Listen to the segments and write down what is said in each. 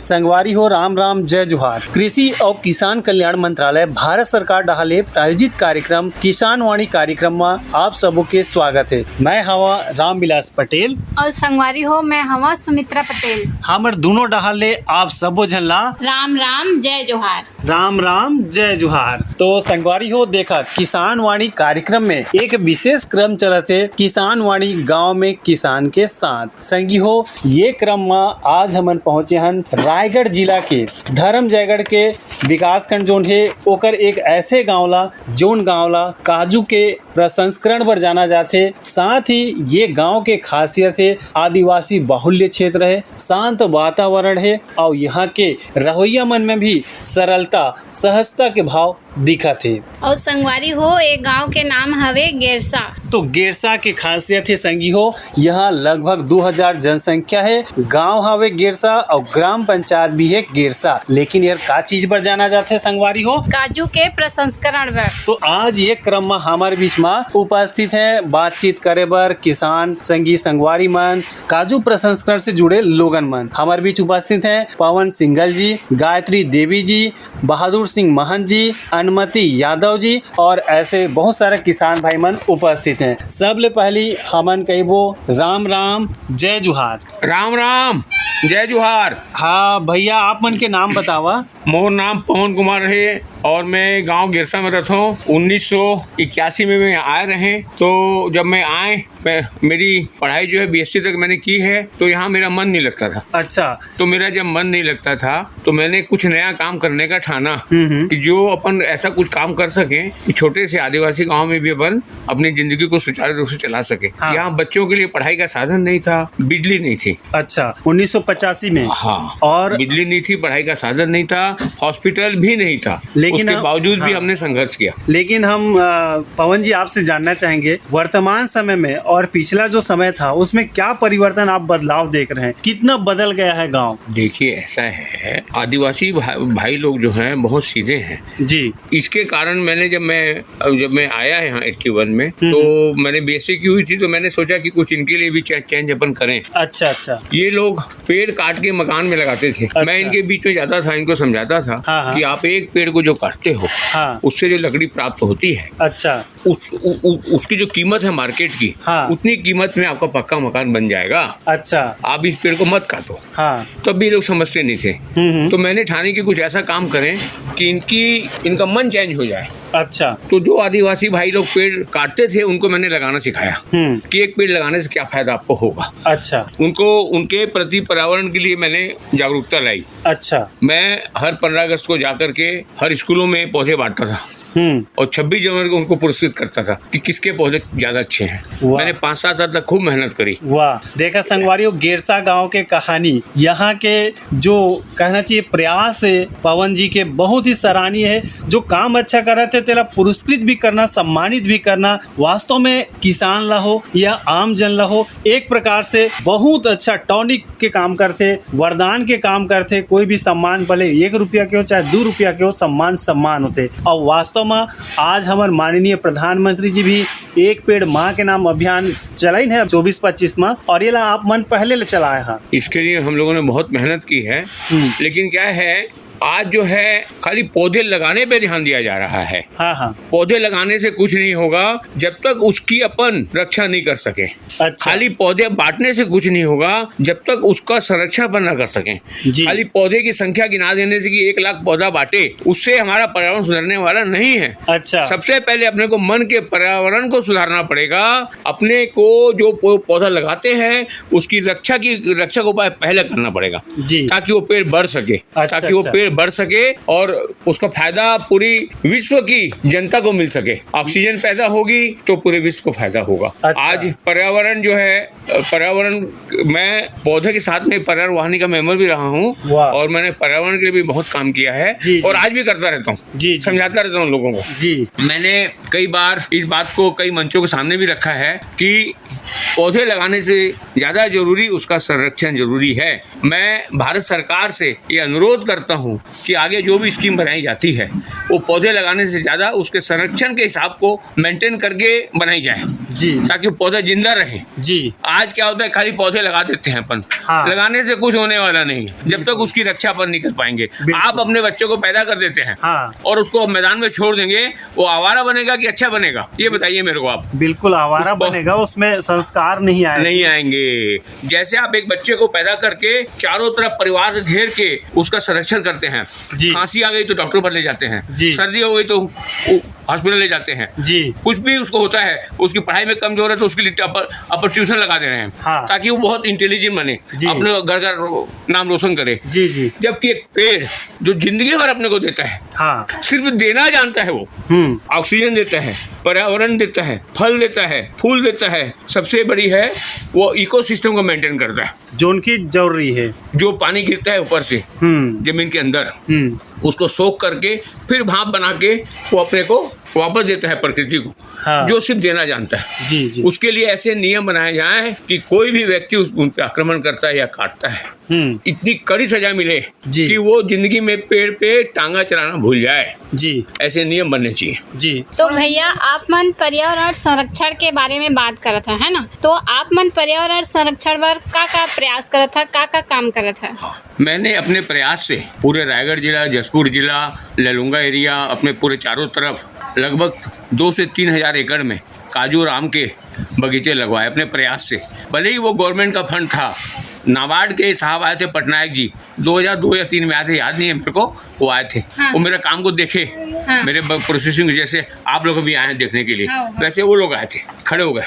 संगवारी हो राम राम जय जोहार। कृषि और किसान कल्याण मंत्रालय भारत सरकार डहाले प्रायोजित कार्यक्रम किसान वाणी कार्यक्रम में आप सबों के स्वागत है। मैं हवा राम विलास पटेल और संगवारी हो मैं हवा सुमित्रा पटेल। हमर दोनों डहाले आप सबो झनला राम राम जय जोहार। राम राम जय जोहार। तो संगवारी हो देखा किसान वाणी कार्यक्रम में एक विशेष क्रम चलते किसान वाणी गाँव में किसान के साथ। संगी हो ये क्रम में आज हमन पहुंचे हन रायगढ़ जिला के धर्म जयगढ़ के विकास खंड जोन है ओकर एक ऐसे गाँवला जोन गाँवला काजू के प्रसंस्करण पर जाना जाते। साथ ही ये गांव के खासियत है आदिवासी बाहुल्य क्षेत्र है, शांत वातावरण है और यहाँ के रवैया मन में भी सरलता सहजता के भाव दिखा थे। और संगवारी हो एक गांव के नाम हवे गेरसा। तो गेरसा की खासियत है संगी हो यहाँ लगभग 2000 जनसंख्या है। गांव हवे गेरसा और ग्राम पंचायत भी है गेरसा। लेकिन यार का चीज पर जाना जाते संगवारी हो? काजू के प्रसंस्करण पर। तो आज ये क्रम में हमारे बीच में उपस्थित है बातचीत करे बर किसान संगी संगवारी मन काजू प्रसंस्करण से जुड़े लोगन मन। हमारे बीच उपस्थित है पवन सिंघल जी, गायत्री देवी जी, बहादुर सिंह महंत जी, अनुमति यादव जी और ऐसे बहुत सारे किसान भाई मन उपस्थित हैं। सबले पहली हमन कहिबो राम राम जय जोहार। राम राम जय जोहार। हाँ भैया आप मन के नाम बतावा। मोर नाम पवन कुमार है और मैं गांव गिरसा में रहता हूँ। 1981 में मैं आए रहे। तो जब मैं आए मेरी पढ़ाई जो है BSc तक मैंने की है। तो यहाँ मेरा मन नहीं लगता था। अच्छा। तो मेरा जब मन नहीं लगता था तो मैंने कुछ नया काम करने का ठाना कि जो अपन ऐसा कुछ काम कर सके कि छोटे से आदिवासी गांव में भी अपन अपनी जिंदगी को सुचारू रूप से चला सके। हाँ। यहाँ बच्चों के लिए पढ़ाई का साधन नहीं था, बिजली नहीं थी। अच्छा 1985 में। हाँ। और बिजली नहीं थी, पढ़ाई का साधन नहीं था, हॉस्पिटल भी नहीं था। लेकिन उसके बावजूद भी हाँ। हमने संघर्ष किया। लेकिन हम पवन जी आपसे जानना चाहेंगे वर्तमान समय में और पिछला जो समय था उसमें क्या परिवर्तन आप बदलाव देख रहे हैं? कितना बदल गया है गांव? देखिए ऐसा है आदिवासी भाई लोग जो हैं बहुत सीधे हैं जी। इसके कारण मैंने जब मैं आया यहाँ 81 में तो मैंने BSc की हुई थी। तो मैंने सोचा कि कुछ इनके लिए भी चेंज अपन करें। अच्छा अच्छा। ये लोग पेड़ काट के मकान में लगाते थे। अच्छा। मैं इनके बीच में जाता था, इनको समझाता था हाँ। कि आप एक पेड़ को जो काटते हो हाँ। उससे जो लकड़ी प्राप्त होती है अच्छा। उसकी जो कीमत है मार्केट की हाँ। उतनी कीमत में आपका पक्का मकान बन जाएगा। अच्छा। आप इस पेड़ को मत काटो। हाँ। तब भी लोग समझते नहीं थे। तो मैंने ठाने की कुछ ऐसा काम करें कि इनका मन चेंज हो जाए। अच्छा। तो जो आदिवासी भाई लोग पेड़ काटते थे उनको मैंने लगाना सिखाया कि एक पेड़ लगाने से क्या फायदा आपको होगा। अच्छा। उनको उनके प्रति पर्यावरण के लिए मैंने जागरूकता लाई। अच्छा। मैं हर 15 अगस्त को जाकर के हर स्कूलों में पौधे बांटता था और 26 जनवरी को उनको पुरस्कृत करता था कि किसके पौधे ज्यादा अच्छे हैं। मैंने 5-7 साल तक खूब मेहनत करी। वाह। देखा संगवारियों गेरसा गांव के कहानी यहाँ के जो कहना चाहिए प्रयास है पवन जी के बहुत ही सराहनीय है। जो काम अच्छा कर रहे थे तेला पुरस्कृत भी करना, सम्मानित भी करना वास्तव में किसान ला हो या आम जन ला हो एक प्रकार से बहुत अच्छा टॉनिक के काम करते, वरदान के काम करते। कोई भी सम्मान भले 1 रुपया के हो चाहे 2 रुपया के हो, सम्मान होते। और वास्तव में आज हमारे माननीय प्रधानमंत्री जी भी एक पेड़ माँ के नाम अभियान चलाइन है 24-25 में और ये ला आप मन पहले ले चलाए हैं। इसके लिए हम लोगों ने बहुत मेहनत की है। लेकिन क्या है आज जो है खाली पौधे लगाने पे ध्यान दिया जा रहा है। हाँ हाँ। पौधे लगाने से कुछ नहीं होगा जब तक उसकी अपन रक्षा नहीं कर सके। अच्छा। खाली पौधे बांटने से कुछ नहीं होगा जब तक उसका संरक्षण अपन न कर सकें। खाली पौधे की संख्या गिना देने से कि 1 लाख पौधा बांटे उससे हमारा पर्यावरण सुधरने वाला नहीं है। अच्छा। सबसे पहले अपने को मन के पर्यावरण को सुधारना पड़ेगा। अपने को जो पौधा लगाते हैं उसकी रक्षा का उपाय पहले करना पड़ेगा ताकि वो पेड़ बढ़ सके। ताकि वो पेड़ बढ़ सके और उसका फायदा पूरी विश्व की जनता को मिल सके। ऑक्सीजन पैदा होगी तो पूरे विश्व को फायदा होगा। अच्छा। आज पर्यावरण जो है मैं पौधे के साथ में पर्यावरण वाहिनी का मेंबर भी रहा हूँ और मैंने पर्यावरण के लिए भी बहुत काम किया है और आज भी करता रहता हूँ। समझाता रहता हूँ लोगों को। मैंने कई बार इस बात को कई मंचों के सामने भी रखा है कि पौधे लगाने से ज्यादा जरूरी उसका संरक्षण जरूरी है। मैं भारत सरकार से ये अनुरोध करता हूँ कि आगे जो भी स्कीम बनाई जाती है वो पौधे लगाने से ज्यादा उसके संरक्षण के हिसाब को मेंटेन करके बनाई जाए जी, ताकि पौधे जिंदा रहे। जी। आज क्या होता है, खाली पौधे लगा देते हैं अपन, हाँ। लगाने से कुछ होने वाला नहीं है जब तक उसकी रक्षा अपन नहीं कर पाएंगे। आप अपने बच्चे को पैदा कर देते हैं हाँ। और उसको मैदान में छोड़ देंगे, वो आवारा बनेगा कि अच्छा बनेगा, ये बताइए मेरे को आप। बिल्कुल आवारा बनेगा, उसमें संस्कार नहीं आएंगे। जैसे आप एक बच्चे को पैदा करके चारों तरफ परिवार से घेर के उसका संरक्षण करते हैं, खांसी आ गई तो डॉक्टर पर ले जाते हैं, सर्दी हो गई तो हॉस्पिटल ले जाते हैं जी, कुछ भी उसको होता है, उसकी पढ़ाई में कमजोर है तो उसके लिए अपर ट्यूशन लगा दे रहे हैं, हाँ। ताकि वो बहुत इंटेलिजेंट बने, अपने घर का नाम रोशन करे। जी, जी। जबकि एक पेड़ जो जिंदगी भर अपने को देता है, हाँ। सिर्फ देना जानता है, वो ऑक्सीजन देता है, पर्यावरण देता है, फल देता है, फूल देता है, सबसे बड़ी है वो इकोसिस्टम को मेंटेन करता है, जो उनकी जरूरी है। जो पानी गिरता है ऊपर से जमीन के अंदर, उसको सोख करके फिर भाप बना के वो अपने को वापस देता है प्रकृति को, हाँ। जो सिर्फ देना जानता है। जी, जी। उसके लिए ऐसे नियम बनाए जाएं कि कोई भी व्यक्ति उन पे आक्रमण करता है या काटता है, इतनी कड़ी सजा मिले कि वो जिंदगी में पेड़ पे टांगा चलाना भूल जाए। जी, ऐसे नियम बनने चाहिए। जी। तो भैया आप मन पर्यावरण संरक्षण के बारे में बात करत है ना, तो आप मन पर्यावरण संरक्षण पर का प्रयास करत है, का काम करत है? मैंने अपने प्रयास से पूरे रायगढ़ जिला, जसपुर जिला, ललुंगा एरिया, अपने पूरे चारों तरफ लगभग 2 से 3 हज़ार एकड़ में काजू और आम के बगीचे लगवाए अपने प्रयास से। भले ही वो गवर्नमेंट का फंड था, नाबार्ड के साहब आए थे, पटनायक जी 2002 या 3 में आए थे, याद नहीं है मेरे को, वो आए थे। हाँ। वो मेरे काम को देखे, हाँ। मेरे प्रोसेसिंग, जैसे आप लोग भी आए हैं देखने के लिए, हाँ। वैसे वो लोग आए थे, खड़े हो गए,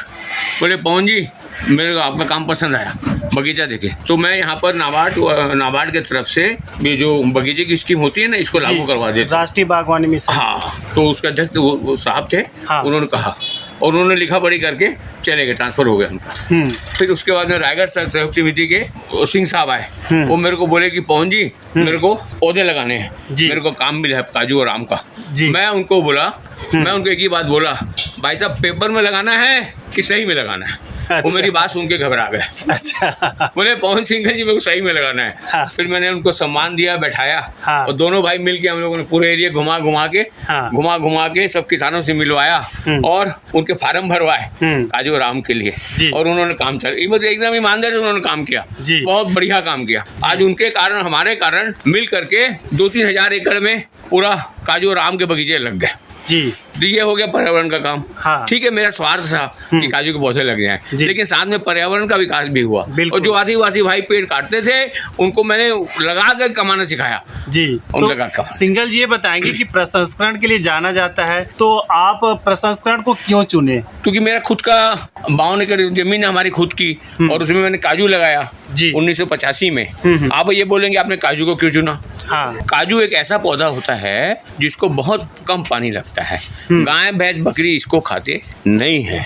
बोले पवन जी मेरे को आपका काम पसंद आया, बगीचा देखे। तो मैं यहाँ पर नाबार्ड के तरफ से ये जो बगीचे की स्कीम होती है ना, इसको लागू करवा देते, राष्ट्रीय बागवानी मिशन। हाँ। तो उसका अध्यक्ष वो साहब थे, हाँ। उन्होंने कहा और उन्होंने लिखा पढ़ी करके चले गए, ट्रांसफर हो गया उनका। फिर उसके बाद में रायगढ़ सहयोग समिति के सिंह साहब आए, वो मेरे को बोले कि पवन जी मेरे को पौधे लगाने हैं, मेरे को काम मिला है काजू और आम का। मैं उनको बोला, मैं उनको एक ही बात बोला, भाई साहब पेपर में लगाना है कि सही में लगाना है? अच्छा। वो मेरी बात सुन के घबरा गए। अच्छा। बोले पवन सिंह जी मेरे को सही में लगाना है। हाँ। फिर मैंने उनको सम्मान दिया, बैठाया, हाँ। और दोनों भाई मिलके हम लोगों ने पूरे एरिया घुमा के सब किसानों से मिलवाया और उनके फार्म भरवाए काजू और आम के लिए, और उन्होंने काम चल एकदम ईमानदारी से उन्होंने काम किया, बहुत बढ़िया काम किया। आज उनके कारण, हमारे कारण मिल करके 2-3 हज़ार एकड़ में पूरा काजू और आम के बगीचे लग गए। जी, ये हो गया पर्यावरण का काम। हाँ। ठीक है, मेरा स्वार्थ था कि काजू के पौधे लग जाएं, लेकिन साथ में पर्यावरण का विकास भी हुआ। और जो आदिवासी भाई पेड़ काटते थे उनको मैंने लगा कर कमाना सिखाया। जी। तो सिंगल जी ये बताएंगे कि प्रसंस्करण के लिए जाना जाता है, तो आप प्रसंस्करण को क्यों चुने? क्योंकि मेरा खुद का 52 एकड़ जमीन है हमारी खुद की, और उसमें मैंने काजू लगाया 1985 में। आप ये बोलेंगे आपने काजू को क्यों चुना? हाँ। काजू एक ऐसा पौधा होता है जिसको बहुत कम पानी लगता है, गाय भैंस बकरी इसको खाते नहीं है,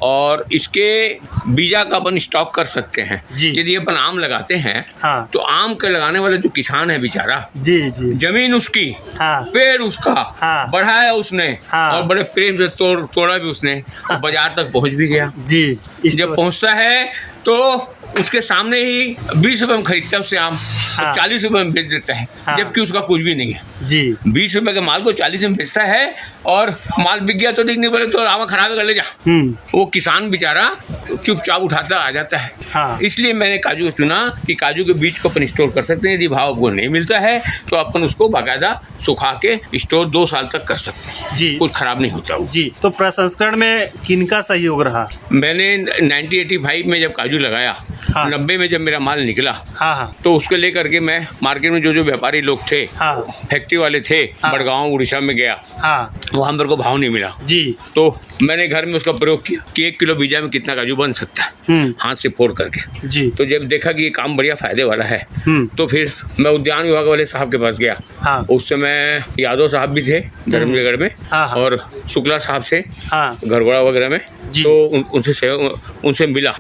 और इसके बीजा का अपन स्टॉक कर सकते हैं। यदि अपन आम लगाते हैं, हाँ। तो आम के लगाने वाला जो किसान है बेचारा, जमीन उसकी, हाँ। पेड़ उसका, हाँ। बढ़ाया उसने, हाँ। और बड़े प्रेम से तोड़ा भी उसने, हाँ। बाजार तक पहुंच भी गया। जब पहुंचता है तो उसके सामने ही 20 रुपए में खरीदता है उससे आम, हाँ। 40 रुपए में बेच देता है, हाँ। जबकि उसका कुछ भी नहीं है। 20 रुपए के माल को 40 में बेचता है, और माल बिक गया तो दिखने पड़े तो आवा खराब कर ले जा। वो किसान बेचारा चुपचाप उठाता आ जाता है। हाँ। इसलिए मैंने काजू को चुना कि काजू के बीज को अपन स्टोर कर सकते हैं, यदि भाव आपको नहीं मिलता है तो अपन उसको बाकायदा सुखा के स्टोर 2 साल तक कर सकते हैं, कुछ खराब नहीं होता वो। तो प्रसंस्करण में किनका सहयोग रहा? मैंने 1985 में जब काजू लगाया, हाँ। 90 में जब मेरा माल निकला, हाँ। तो उसको लेकर के मैं मार्केट में जो व्यापारी लोग थे, हाँ। फैक्ट्री वाले थे, हाँ। बड़गांव उड़ीसा में गया, हाँ। वहाँ मेरे को भाव नहीं मिला, तो मैंने घर में उसका प्रयोग किया कि 1 किलो बीजा में कितना काजू बन सकता है, हाथ से फोड़ करके। तो जब देखा कि ये काम बढ़िया फायदे वाला है, तो फिर मैं उद्यान विभाग वाले साहब के पास गया, हाँ। उस समय यादव साहब भी थे धर्मनगर में, हाँ। और शुक्ला साहब से, हाँ। गरगोड़ा वगैरह में, तो उनसे मिला,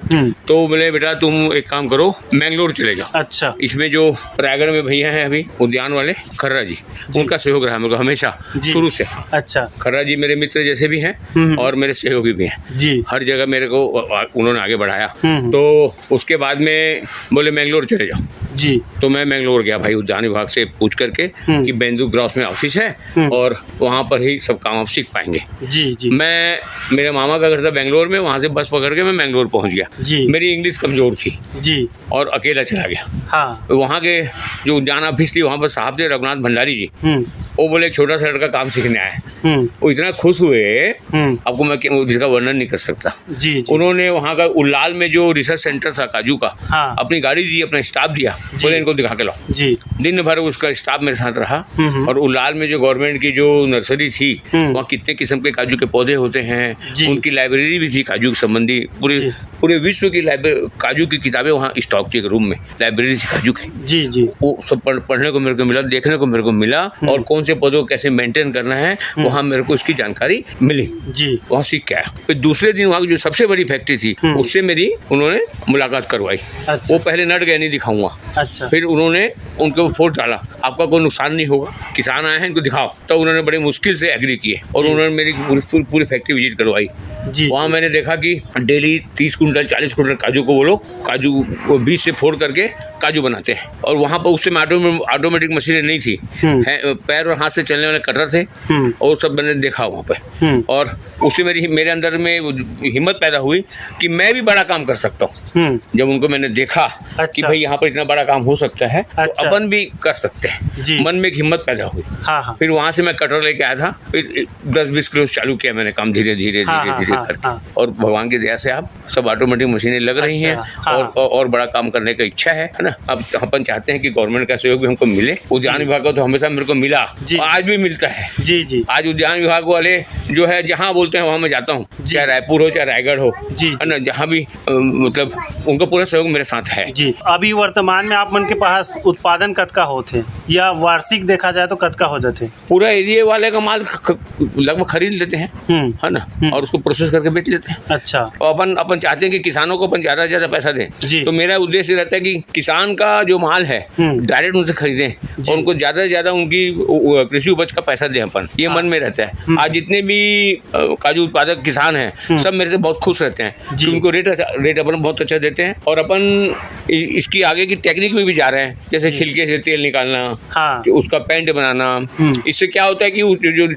तो बोले बेटा तुम एक काम करो, मैंगलोर चले जाओ। अच्छा। इसमें जो रायगढ़ में भैया हैं अभी उद्यान वाले, खर्रा जी, उनका सहयोग रहा मेरे को हमेशा शुरू से। अच्छा। खर्रा जी मेरे मित्र जैसे भी हैं और मेरे सहयोगी भी हैं, हर जगह मेरे को उन्होंने आगे बढ़ाया। तो उसके बाद में बोले मैंगलोर चले जाओ, जी। तो मैं बेंगलोर गया भाई, उद्यान विभाग से पूछ करके कि बेंदू क्रॉस में ऑफिस है और वहाँ पर ही सब काम आप सीख पाएंगे। जी जी। मैं, मेरे मामा का घर था बेंगलोर में, वहाँ से बस पकड़ के मैं बेंगलोर पहुँच गया। जी। मेरी इंग्लिश कमज़ोर थी जी। और अकेला चला गया। हाँ। वहाँ के जो उद्यान ऑफिस थी, वहाँ पर साहब थे रघुनाथ भंडारी जी, वो बोले एक छोटा सा लड़का काम सीखने आया है। वो इतना खुश हुए, आपको मैं जिसका वर्णन नहीं कर सकता। जी जी। उन्होंने वहाँ का उल्लाल में जो रिसर्च सेंटर था काजू का, हाँ। अपनी गाड़ी दी, अपना स्टाफ दिया, बोले इनको दिखा के लाओ। जी। दिन भर उसका स्टाफ मेरे साथ रहा। और उल्लाल में जो गवर्नमेंट की जो नर्सरी थी, वहाँ कितने किस्म के काजू के पौधे होते हैं, उनकी लाइब्रेरी भी थी काजू के संबंधी। पूरे विश्व की काजू की किताबें वहाँ स्टॉक थी एक रूम में, लाइब्रेरी थी काजू की। जी जी। वो सब पढ़ने को मेरे को मिला, देखने को मेरे को मिला, और कौन से पौधों को कैसे मेंटेन करना है वहाँ मेरे को इसकी जानकारी मिली। जी। वहाँ सीख के आया। फिर दूसरे दिन वहाँ की जो सबसे बड़ी फैक्ट्री थी, उससे मेरी उन्होंने मुलाकात करवाई। अच्छा। वो पहले नट गए, नहीं दिखाऊंगा। अच्छा। फिर उन्होंने उनके ऊपर फोर्स डाला, आपका कोई नुकसान नहीं होगा, किसान आए हैं इनको दिखाओ। तो उन्होंने बड़ी मुश्किल से एग्री किए और उन्होंने मेरी पूरी फैक्ट्री विजिट करवाई। जी। वहाँ मैंने देखा कि डेली 30 कुंटल 40 कुंटल काजू को वो लोग काजू बीज से फोड़ करके काजू बनाते हैं। और वहाँ पर उस समय ऑटोमेटिक मशीनें नहीं थी, पैर और हाथ से चलने वाले कटर थे, और सब मैंने देखा वहाँ पे। और उससे मेरे अंदर में हिम्मत पैदा हुई कि मैं भी बड़ा काम कर सकता हूँ। जब उनको मैंने देखा कि भाई यहाँ पर इतना बड़ा काम हो सकता है, तो अपन भी कर सकते हैं, मन में एक हिम्मत पैदा हुई। हाँ। फिर वहाँ से मैं कटर लेके आया था, फिर 10-20 किलो चालू किया मैंने काम, धीरे धीरे करके। और भगवान की दया से आप सब ऑटोमेटिक मशीनें लग रही हैं। और बड़ा काम करने की इच्छा है ना। अब अपन चाहते हैं कि गवर्नमेंट का सहयोग भी हमको मिले। उद्यान विभाग का तो हमेशा मेरे को मिला, आज भी मिलता है। जी जी। आज उद्यान विभाग वाले जो है जहाँ बोलते हैं वहाँ मैं जाता हूँ, चाहे रायपुर हो चाहे रायगढ़ हो, है ना, जहाँ भी मतलब उनका पूरा सहयोग मेरे साथ है। जी। अभी वर्तमान में आप मन के पास उत्पादन कतका होते या वार्षिक देखा जाए तो कतका हो जाते? पूरा एरिया वाले का माल लगभग खरीद लेते हैं, है ना, और उसको प्रोसेस करके बेच लेते हैं। अच्छा। और अपन चाहते हैं कि किसानों को अपन ज़्यादा से ज़्यादा पैसा दें। तो मेरा उद्देश्य रहता है कि किसान का जो माल है डायरेक्ट उनसे खरीदें और उनको ज़्यादा से ज़्यादा उनकी कृषि उपज का पैसा दें अपन, ये मन में रहता है। आज जितने भी काजू उत्पादक किसान हैं सब मेरे से बहुत खुश रहते हैं कि उनको रेट अपन बहुत अच्छा देते हैं। और अपन इसकी आगे की टेक्निक में भी जा रहे हैं, जैसे छिलके से तेल निकालना, उसका पेंट बनाना। इससे क्या होता है कि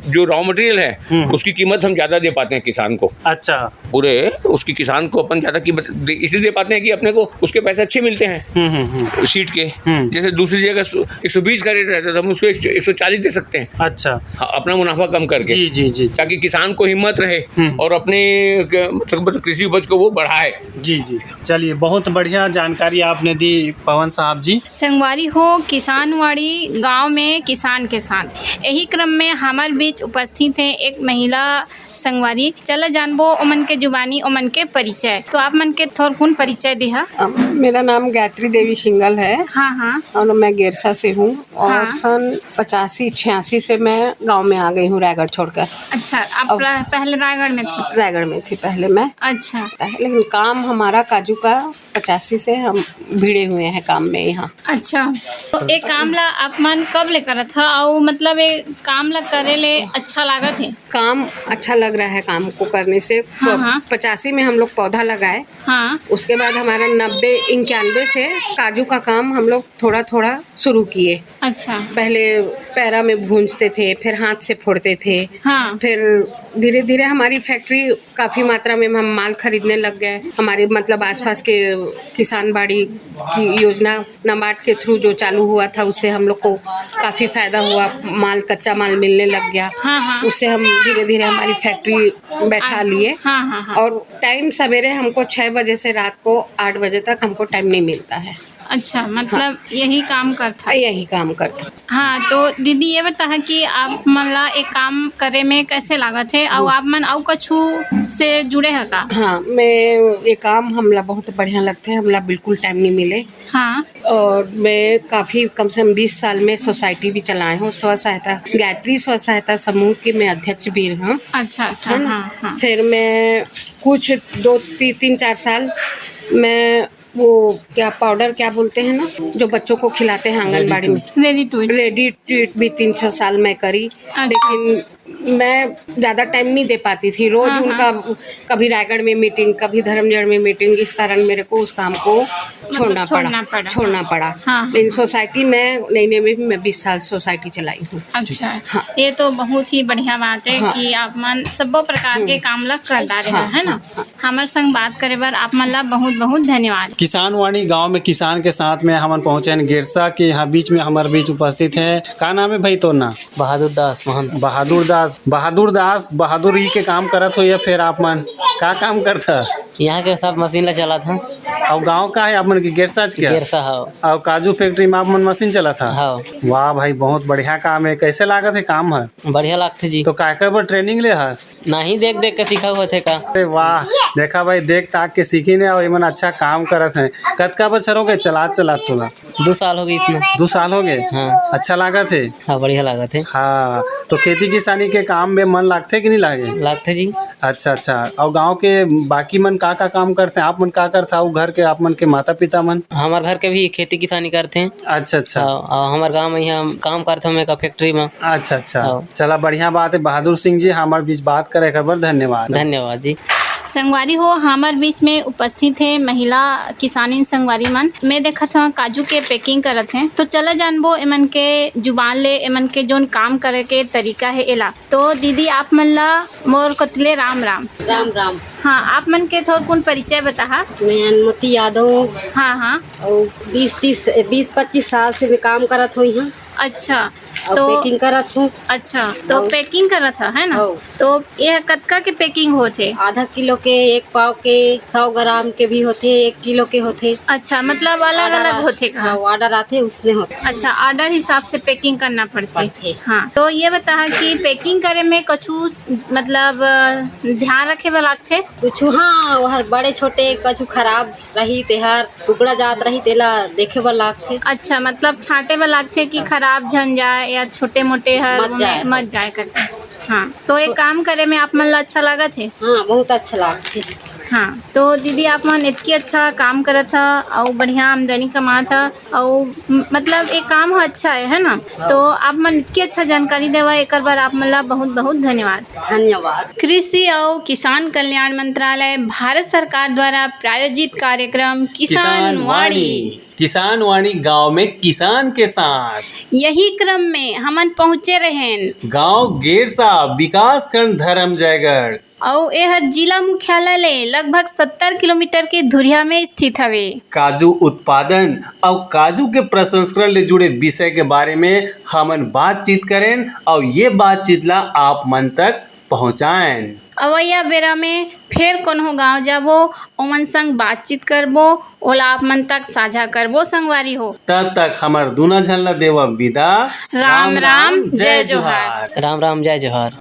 जो रॉ मटेरियल है उसकी कीमत हम ज़्यादा दे पाते हैं किसान को। अच्छा। पूरे उसकी किसान को अपन ज़्यादा कीमत इसलिए दे पाते हैं कि अपने को उसके पैसे अच्छे मिलते हैं सीट के। जैसे दूसरी जगह 120 का रेट रहता है, हम उसको 140 दे सकते हैं। अच्छा। अपना मुनाफा कम करके। जी जी जी। ताकि किसान को हिम्मत रहे और अपने मतलब कृषि उपज को वो बढ़ाए। जी जी। चलिए, बहुत बढ़िया जानकारी आपने दी पवन साहब जी। संगवारी हो किसानवाड़ी गांव में किसान के साथ, यही क्रम में हमारे बीच उपस्थित है एक महिला संगवारी। चलो जानबो ओमन के जुबानी ओमन के परिचय। तो आप मन के थोड़ा परिचय दिहा। मेरा नाम गायत्री देवी सिंगल है। हाँ हाँ। और मैं गेरसा से हूँ और हाँ। सन 85-86 से मैं गांव में आ गई हूँ रायगढ़ छोड़कर। अच्छा, आप पहले रायगढ़ में थे? रायगढ़ में थी पहले मैं। अच्छा। लेकिन काम हमारा काजू का 85 से हम भिड़े हुए हैं काम में यहाँ। अच्छा, तो एक काम ला आप मन कब ले करत था और मतलब एक काम ला करे ले अच्छा लागत है? काम अच्छा लग रहा है काम को करने से। हाँ। 85 में हम लोग पौधा लगाए। हाँ। उसके बाद हमारा 90-91 से काजू का काम हम लोग थोड़ा थोड़ा शुरू किए। अच्छा। पहले पैरा में भूंजते थे, फिर हाथ से फोड़ते थे। हाँ। फिर धीरे धीरे हमारी फैक्ट्री काफ़ी मात्रा में हम माल खरीदने लग गए। हमारे मतलब आसपास के किसान बाड़ी की योजना नाबार्ड के थ्रू जो चालू हुआ था, उससे हम लोग को काफ़ी फायदा हुआ। माल कच्चा माल मिलने लग गया। हाँ हाँ। उससे हम धीरे धीरे हमारी फैक्ट्री बैठा लिए। हाँ हाँ हाँ। और टाइम सवेरे हमको 6 बजे से रात को 8 बजे तक हमको टाइम नहीं मिलता है। अच्छा, मतलब यही काम करता? यही काम करता। हाँ, तो दीदी ये बता कि आप मन ला एक काम करे में कैसे लागत है और आप मन और कछु से जुड़े है का? हाँ, मैं ये काम हमला बहुत बढ़िया लगते हैं। हमला बिल्कुल टाइम नहीं मिले। हाँ। और मैं काफ़ी कम से कम 20 साल में सोसाइटी भी चलाए हूँ। स्व सहायता गायत्री स्व सहायता समूह की मैं अध्यक्ष भी हूँ। अच्छा अच्छा। हाँ हाँ। फिर मैं कुछ 2-3-4 साल मैं वो क्या पाउडर क्या बोलते हैं ना, जो बच्चों को खिलाते हैं आंगनबाड़ी में, ready to eat. Ready to eat भी 300 साल मैं करी। लेकिन मैं ज़्यादा टाइम नहीं दे पाती थी। रोज उनका कभी रायगढ़ में मीटिंग, कभी धर्मजड़ में मीटिंग, इस कारण मेरे को उस काम को छोड़ना पड़ा। लेकिन सोसाइटी में नई में भी मैं 20 साल सोसाइटी चलाई हूँ। अच्छा, ये तो बहुत ही बढ़िया बात है कि आप मन सब प्रकार के काम ला कर डाले है ना। हमारे संग बात करे बर आप मन ला बहुत बहुत धन्यवाद। किसान वाणी गांव में किसान के साथ में हम पहुंचे हैं गिरसा के यहाँ बीच में हमारे बीच उपस्थित है। का नाम है भाई तो ना? बहादुर दास महंत। बहादुर दास बहादुरी के काम करत हो या फिर आप मन का काम करता? यहाँ के सब मशीन ला चला था। और गांव का है आप मन की गिरसा क्या? गिरसा हो। और काजू फैक्ट्री में आप मन मशीन चला था? हाँ। वाह भाई, बहुत बढ़िया काम है। कैसे लागत है काम है? बढ़िया लागते जी। तो काय पर ट्रेनिंग ले हस? नहीं देख देख के सीखा हुआ थे का। अरे वाह, देखा भाई, देख ताक के सीखी ने और इमन अच्छा काम करत है। कतका बच्चर हो गए चलात तोला? 2 साल हो गए इसमें। 2 साल हो गए? हाँ। अच्छा लागत है? हाँ, बढ़िया लागत है। हाँ, तो खेती किसानी के काम में मन लागते कि नहीं लागे? लागते जी। अच्छा। और गांव के बाकी मन का काम करते हैं? आप मन का करता हो घर के, आप मन के माता पिता मन? हमारे घर के भी खेती किसानी करते हैं। अच्छा। और हमारे गाँव में यहाँ काम करते हैं फैक्ट्री में। अच्छा। चला, बढ़िया बात है। बहादुर सिंह जी हमारे बीच बात करे खबर, धन्यवाद। धन्यवाद जी। संगवारी हो हमारे बीच में उपस्थित है महिला किसानी संगवारी मन। मैं देखा था काजू के पैकिंग करत हैं, तो चला जानबो एमन के जुबान ले एमन के जोन काम करे के तरीका है एला। तो दीदी आप मन ला मोर कतले राम। हाँ, आप मन के थोड़ा कौन परिचय बता? मैं अनुमति यादव। हाँ। और 20-25 साल से मैं काम करत हुई हूँ। अच्छा, तो पैकिंग करत हूँ। अच्छा, तो पैकिंग करत है ना? तो ये कतका के पैकिंग होते? आधा किलो के, 1 पाव के, 100 ग्राम के भी होते, 1 किलो के होते। अच्छा, मतलब अलग अलग होते का? ऑर्डर आते उसमें होते। अच्छा, ऑर्डर हिसाब से पैकिंग करना पड़ती। हाँ, तो ये बता कि पैकिंग करे में कछु मतलब ध्यान रखे वाला थे कुछ? हाँ, वह बड़े छोटे कछु खराब रही तेहर टुकड़ा जात रही तेला देखे वाला थे। अच्छा, मतलब छांटे वाला थे कि खराब झन जाए या छोटे मोटे मत जाए करके। हाँ, तो एक काम करे में आप मन ला अच्छा लगा थे? हाँ, बहुत अच्छा लागत। हाँ, तो दीदी आप मन इतनी अच्छा काम करत था और बढ़िया आमदनी कमा था और मतलब एक काम अच्छा है ना? तो आप मन इतनी अच्छा जानकारी देवा, एक बार आप मन ला बहुत बहुत धन्यवाद। कृषि और किसान कल्याण मंत्रालय भारत सरकार द्वारा प्रायोजित कार्यक्रम किसान वाणी गांव में किसान के साथ। यही क्रम में हमन पहुँचे रहें गांव गेरसा विकास खंड धर्मजयगढ़ और यह जिला मुख्यालय ले लगभग 70 किलोमीटर के धुरिया में स्थित हवे। काजू उत्पादन और काजू के प्रसंस्करण ले जुड़े विषय के बारे में हमन बातचीत करें और ये बातचीत ला आप मन तक पहुँचाएं। अवैया बेरा में फिर कोनो गांव जाबो, ओमन संग बातचीत करबो, ओला आप मन तक साझा करबो संगवारी हो। तब तक हमार दूना झन ला देवा विदा। राम जय जोहार। राम जय जोहार।